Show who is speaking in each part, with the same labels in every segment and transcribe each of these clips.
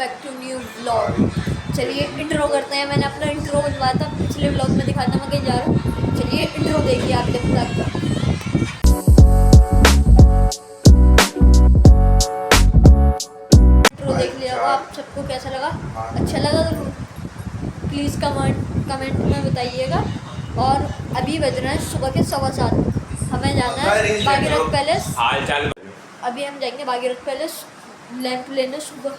Speaker 1: Back to new vlog. चलिए intro करते हैं। मैंने अपना इंट्रो बनवाया था पिछले व्लॉग में, दिखाना मैं कहीं जा रहा हूँ। चलिए इंट्रो देखिए आप जब तक। इंट्रो देख लिया हो आप सबको, कैसा लगा? अच्छा लगा तो प्लीज़ कमेंट में बताइएगा। और अभी बज रहे हैं सुबह के 7:15। हमें जाना है भागीरथ पैलेस। अभी हम जाएंगे भागीरथ पैलेस लैंप लेने। सुबह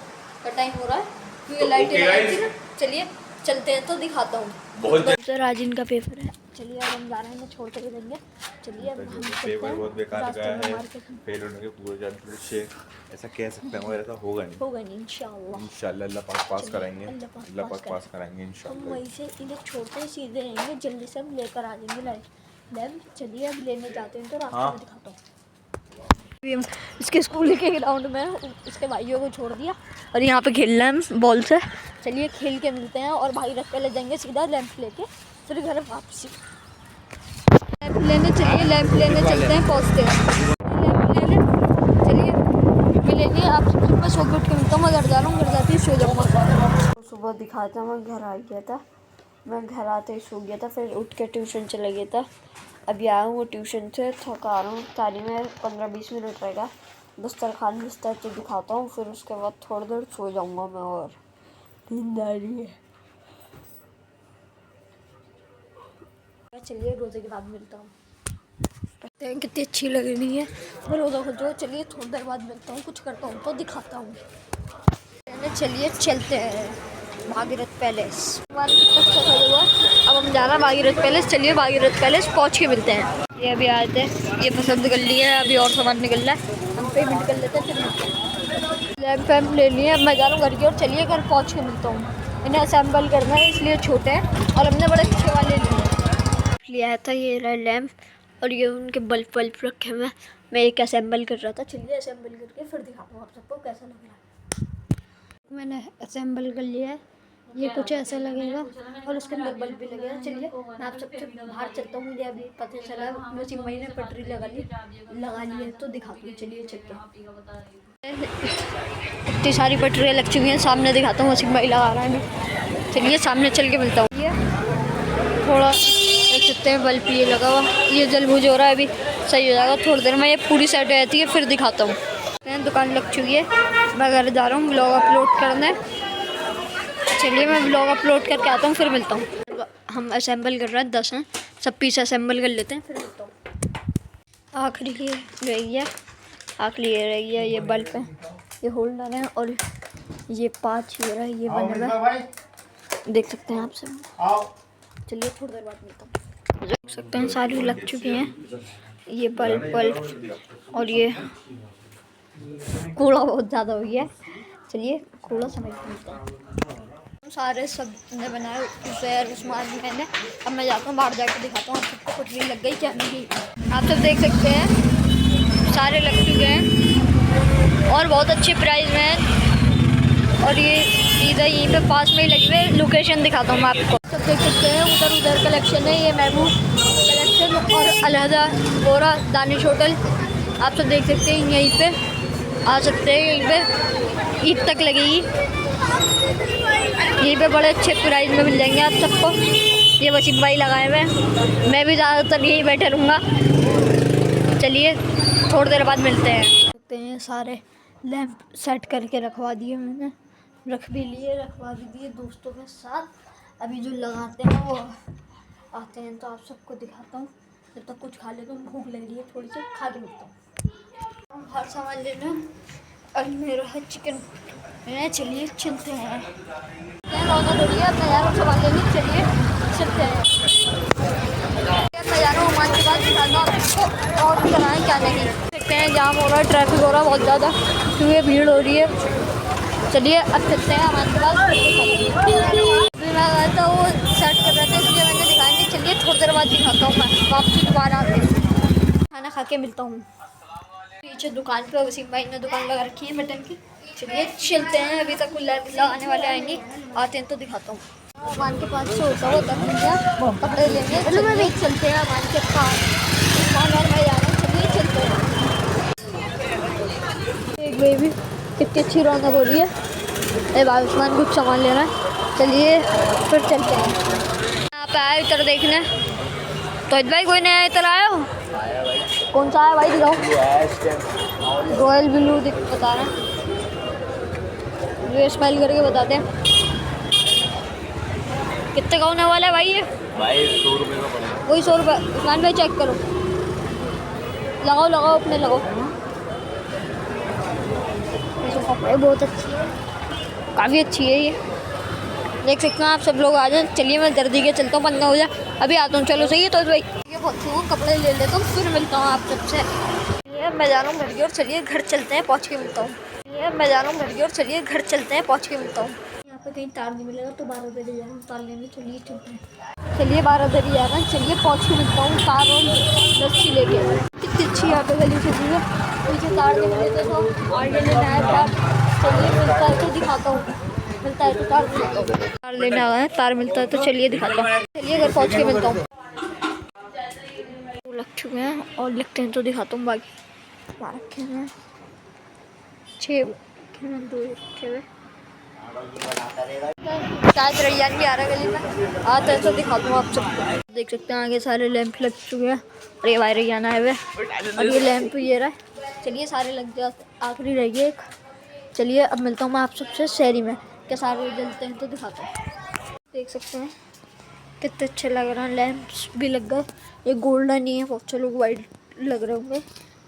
Speaker 1: का टाइम हो रहा है क्योंकि लाइटें लगाई थी ना। चलिए चलते हैं तो दिखाता हूँ। सर आज इनका पेपर है। चलिए अब हम जा रहे हैं, इन्हें छोड़ कर देंगे। चलिए अब हम
Speaker 2: पेपर बहुत बेकार गया है, फेल होने के पूरे जानते शेख ऐसा कह सकते हैं, मगर ऐसा होगा नहीं इंशाल्लाह अल्लाह पाक पास कराएंगे, अल्लाह पाक पास कराएंगे इंशाल्लाह।
Speaker 1: हम वहीं से इन्हें छोड़ते ही सीधे रहेंगे, जल्दी से हम लेकर आ जाएंगे लैब। चलिए अब लेने जाते हैं तो रास्ते में दिखाता हूँ। इसके स्कूल के ग्राउंड में इसके भाइयों को छोड़ दिया और यहाँ पे खेल रहे हैं हम बॉल से। चलिए खेल के मिलते हैं और भागीरथ पहले जाएंगे सीधा लैंप लेके, फिर घर वापसी। लैंप लेने चलिए, लैंप लेने चलते हैं, पहुँचते हैं लैंप लेने। चलिए मिलेंगे आप सबसे। मैं सो के उठ के मिलता हूँ। मैं घर जा रहा हूँ, घर जाती सो जाऊँगा। सुबह दिखाया था, मैं घर आ गया था। मैं घर आते ही सो गया था, फिर उठ के ट्यूशन चला गया था। अभी आया हूँ ट्यूशन से, थका रहा हूँ। तारीख में 15-20 मिनट रहेगा। दस्तरखान बिस्तर तो दिखाता हूँ, फिर उसके बाद थोड़ी देर सो जाऊँगा मैं। और नींद आ रही है। चलिए रोज़े के बाद मिलता हूँ। पता है कितनी अच्छी लग रही है मैं रोज़ा खुद जो। चलिए थोड़ी देर बाद मिलता हूँ, कुछ करता हूँ तो दिखाता हूँ। चलिए चलते हैं भागीरथ पैलेस। अच्छा हुआ। अब हम जा रहे हैं भागीरथ पैलेस। चलिए भागीरथ पैलेस पहुँच के मिलते हैं। ये अभी आए थे, ये पसंद कर लिए है। अभी और सामान निकल रहा है, हम पेमेंट कर लेते हैं फिर लैंप वैम्प ले लिए। अब मैं जा रहा हूँ घर की ओर। चलिए घर पहुँच के मिलता हूँ। इन्हें असेंबल करना है इसलिए छोटे हैं और हमने बड़े अच्छे वाले लिया है था। ये रहा लैंप और ये उनके बल्ब रखे हुए हैं। मैं एक असेंबल कर रहा था। चलिए असेंबल करके फिर दिखाता हूँ आप सबको कैसा लग रहा है। मैंने असेंबल कर लिया है। ये कुछ ऐसा लगेगा और उसके अंदर बल्ब भी लगेगा। चलिए मैं आप सबसे बाहर चलता हूँ। मुझे अभी पता चला वैसे मैंने पटरी लगा ली है तो दिखाती हूँ। चलिए चलते हैं। इतनी सारी पटरियाँ लग चुकी हैं, सामने दिखाता हूँ। वसीम भाई लगा रहा है। चलिए सामने चल के मिलता हूँ। ये थोड़ा देख सकते हैं बल्ब ये लगा हुआ, ये जल बुझ हो रहा है। अभी सही हो जाएगा थोड़ी देर में। ये पूरी सेट हो जाती है फिर दिखाता हूँ। दुकान लग चुकी है। मैं घर जा रहा हूँ ब्लॉग अपलोड करने। चलिए मैं ब्लॉग अपलोड करके आता हूँ, फिर मिलता हूँ। हम असेंबल कर रहे हैं, 10 हैं, सब पीस असेंबल कर लेते हैं फिर मिलता हूँ। आखिरी ये रही है, ये बल्ब है, ये होल्डर है और ये 5 ये रहा है, ये बने हुए देख सकते हैं आप सब। चलिए थोड़ी देर बाद मिलता हूँ। देख सकते हैं सारी लग चुकी हैं। ये बल्ब और ये कूड़ा बहुत ज़्यादा हो गया। चलिए कूड़ा समझ मिलता है। सारे सब ने बनाए, उज़ैर उस्मान मैंने। अब मैं जाता हूँ बाहर जाकर दिखाता हूँ आप सबको पटरी लग गई क्या नहीं। आप सब देख सकते हैं सारे लग चुके हैं और बहुत अच्छे प्राइस में हैं। और ये सीधा यहीं पे पास में ही लगी हुई। लोकेशन दिखाता हूँ मैं आपको। सब देख सकते हैं उधर कलेक्शन है। ये महबूब कलेक्शन और अलहदा गोरा दानिश होटल। आप सब देख सकते हैं, यहीं पे आ सकते हैं। यहीं पे ईद तक लगेगी। यहीं पे बड़े अच्छे प्राइस में मिल जाएंगे आप सबको। ये वसीम भाई लगाए हुए हैं, मैं भी ज़्यादातर यहीं बैठे रहूँगा। चलिए थोड़ी देर बाद मिलते हैं। देखते हैं सारे लैंप सेट करके रखवा दिए मैंने, रखवा भी दिए दोस्तों के साथ। अभी जो लगाते हैं वो आते हैं तो आप सबको दिखाता हूँ। जब तक कुछ खा लेता हूँ, भूख लग रही है, थोड़ी सी खा के मिलता हूँ। हम हर सामान लेना और मेरा है चिकन। चलिए चलते हैं। रौनक हो रही है, मैं जा रहा हूँ सामान लेने। चलिए चलते हैं। मैं जा रहा हूँ मान के बाद दिखाना आपको और भी कराएँ क्या नहीं। देखते हैं जाम हो रहा है, ट्रैफिक हो रहा है बहुत ज़्यादा क्योंकि भीड़ हो रही है। चलिए अब चलते हैं मान के बाद। अभी मैं गया था वो सेट कर रहे थे इसलिए मैंने दिखाया नहीं। चलिए थोड़ी देर बाद दिखाता हूँ मैं वापसी दोबारा आके खाना खा के मिलता हूँ। पीछे दुकान पे वसीम भाई ने दुकान लगा रखी है मटन की। चलिए चलते हैं। अभी तक लगाने वाले आएंगे, आते हैं तो दिखाता हूँ। मान के पास से होता तक कपड़े लेंगे। चलिए चलते हैं मान के पास। और मैं जा रहा हूँ। चलिए चलते हैं। एक बेबी कितनी अच्छी रौनक हो रही है। अरे भाई उस्मान कुछ सामान लेना है, चलिए फिर चलते हैं। यहाँ पे आए इधर देखने, तो भाई कोई नया इधर आया हो? कौन सा है भाई, दिखाओ। रॉयल ब्लू बता रहे हैं, ये स्माइल करके बताते हैं कितने का होने वाला है भाई ये?
Speaker 2: भाई 100 रुपये का पड़ेगा।
Speaker 1: वही 100 रुपये। उस्मान भाई चेक करो, लगाओ लगाओ अपने लगाओ। कपड़े बहुत अच्छी है, काफ़ी अच्छी है ये, देख सकते हैं आप सब लोग आ जाए। चलिए मैं जल्दी के चलता हूँ, 15 हो जाए, अभी आता हूँ। चलो सही है तो भाई ये बहुत कपड़े ले लेता हूँ, फिर मिलता हूँ आप सबसे। ये मैं जा रहा हूँ घर की ओर, चलिए घर चलते हैं, पहुँच के मिलता हूँ। ये मैं जा रहा हूँ घर की ओर, चलिए घर चलते हैं, पहुँच के मिलता हूँ। यहाँ पे कहीं तार नहीं मिलेगा तो 12 बजे जा रहा हूँ तार लेने, चलिए चलते हैं। चलिए 12 बजे जा रहा है, चलिए पहुँच के मिलता हूँ। तार और लस्सी लेके कितनी अच्छी यहाँ पे गली से दी है, मुझे तार नहीं मिले तो आगे लेना है तार। चलिए मिलता है तो दिखाता हूँ, मिलता है तो तार दिखाता हूँ। तार लेने आया है, तार मिलता है तो चलिए दिखाता हूँ। चलिए घर पहुँच के मिलता हूँ। लग चुके हैं और लिखते हैं तो दिखाता हूँ। बाकी बाहर रखे हैं 6 2 रखे हुए, शायद रैयान भी आ रहा है गली में, आता है तो दिखा दूँ आप सबको। देख सकते हैं आगे सारे लैंप लग चुके हैं और ये भाई रैयान आए हुए और ये लैंप ये रहा है। चलिए सारे लग जाते, आखिरी रह गए एक। चलिए अब मिलता हूँ मैं आप सबसे शहरी में, क्या सारे जलते हैं तो दिखाता हूँ। देख सकते हैं कितने अच्छे लग रहे हैं, लैंप्स भी लग गए। ये गोल्डन ही है, बहुत से लोग वाइट लग रहे होंगे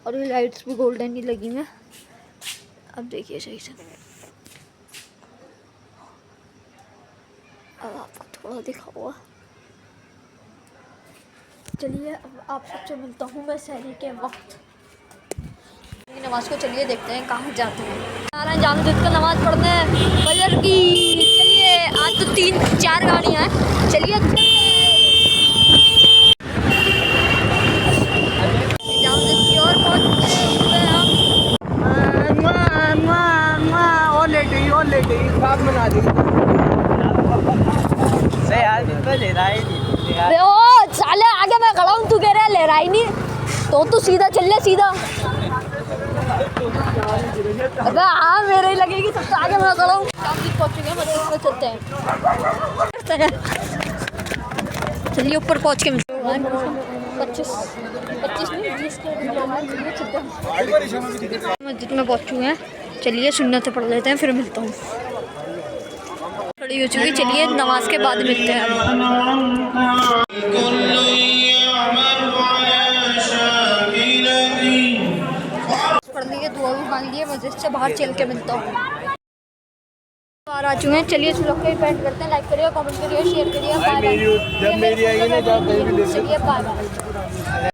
Speaker 1: और ये लाइट्स भी गोल्डन ही लगी हैं। अब देखिए सही से, अब आपको थोड़ा दिखा हुआ। चलिए अब आप सबसे मिलता हूँ मैं सहरी के वक्त। नमाज को चलिए देखते हैं कहाँ जाते हैं। आ रहे हैं जामजद का नमाज पढ़ने फजर की। चलिए आज तो 3-4 गाड़ियाँ हैं, चलिए जामजद की ओर पहुँचे हुए हम। साले आगे मैं खड़ा हूँ, तू कह रहा है ले रहा ही नहीं, तो तू सीधा चल ले सीधा। अबे हाँ मेरे ही लगेगी, सबसे आगे मैं खड़ा हूँ। पहुँचेंगे मस्जिद में, चलते हैं। चलिए ऊपर पहुँच के 25 नहीं 20 के मस्जिद में पहुँच चुके हैं। चलिए सुन्नतें पढ़ लेते हैं, फिर मिलता हूँ। खड़ी हो चुकी, चलिए नमाज के बाद मिलते हैं। पढ़ लिए, दुआ भी मांग लिए, मस्जिद से बाहर चल के मिलता हूँ। बाहर आ चुके हैं, चलिए लोग को पेंट करते हैं। लाइक करिए, कमेंट करिए, शेयर करिए। Bye bye. चलिए बाय बाय।